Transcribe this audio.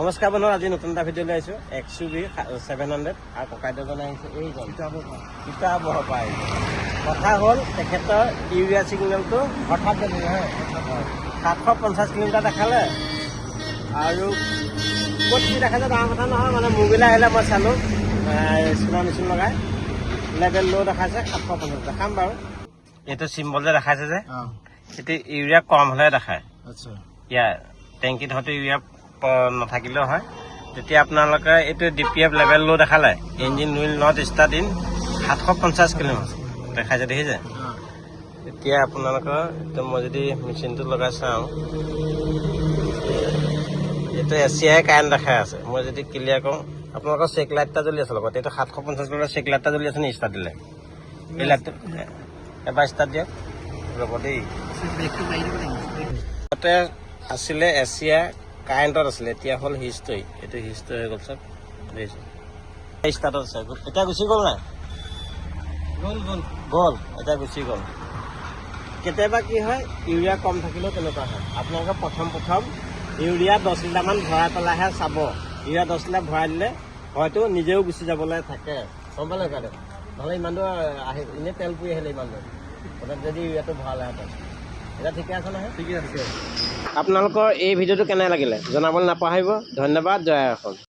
নমস্কাৰ বন্ধু, আজি নতুন এটা ভিডিঅ' লৈ আহিছোঁ। XUV 700 আৰু ককাইদেউজন আহিছে এইজন কিতাপৰ পৰা আহিছে। কথা হ'ল তেখেতৰ ইউৰিয়া ছিগনেলটো হঠাৎ জানিলে 750 কিলোমিটাৰ দেখালে আৰু ক'ত কি দেখাইছে ডাঙৰ কথা নহয়, মানে মোবাইল আহিলে মই চালোঁ চুনা মেচিন লগাই লেভেল ল' দেখাইছে 750 দেখাম বাৰু। এইটো চিম্বল যে দেখাইছে যে এইটো ইউৰিয়া কম হ'লে দেখায়। আচ্ছা, ইয়াৰ টেংকিত হয়তো ইউৰিয়া নাথাকিলেও হয়। তেতিয়া আপোনালোকে এইটো DPF লেভেল ল' দেখালে engine will not start in 750 kilometre দেখাইছে, দেখিছে? এতিয়া আপোনালোকৰ মই যদি মেচিনটো লগাই চাওঁ, এইটো ACI কাৰেণ্ট দেখাই আছে। মই যদি ক্লিয়াৰ কৰোঁ, আপোনালোকৰ চেক লাইট এটা জ্বলি আছে লগত। এইটো 750 কিলোমিটাৰ চেক লাইট এটা জ্বলি আছে নি? ষ্টাৰ্ট দিলে এই লাইটটো এবাৰ ষ্টাৰ্ট দিয়ক ৰ'ব দেই। তাতে আছিলে ACI কাৰেণ্টত আছিলে, এতিয়া হ'ল হিষ্টৰী। এইটো হিষ্টৰী হৈ গ'ল চব দেখিছোঁ। ষ্টাৰ্টত আছে, এতিয়া গুচি গ'ল নাই? গ'ল এতিয়া গুচি গ'ল। কেতিয়াবা কি হয়, ইউৰিয়া কম থাকিলেও তেনেকুৱা হয়। আপোনালোকে প্ৰথম ইউৰিয়া 10 লিটাৰমান ভৰাই পেলাইহে চাব। ইউৰিয়া 10 লিটাৰ ভৰাই দিলে হয়তো নিজেও গুচি যাবলৈ থাকে, গম পালে কাইলৈ? নহ'লে ইমান দূৰ আহি এনেই তেল পুৰি আহিলে ইমান দূৰ তাতে যদি ইউৰিয়াটো ভৰালেহেঁতেন। এতিয়া ঠিকে আছে নহয়? ঠিকে আছে। আপোনালোকৰ এই ভিডিঅ'টো কেনে লাগিলে জনাবলৈ নাপাহৰিব। ধন্যবাদ। জয় অসম।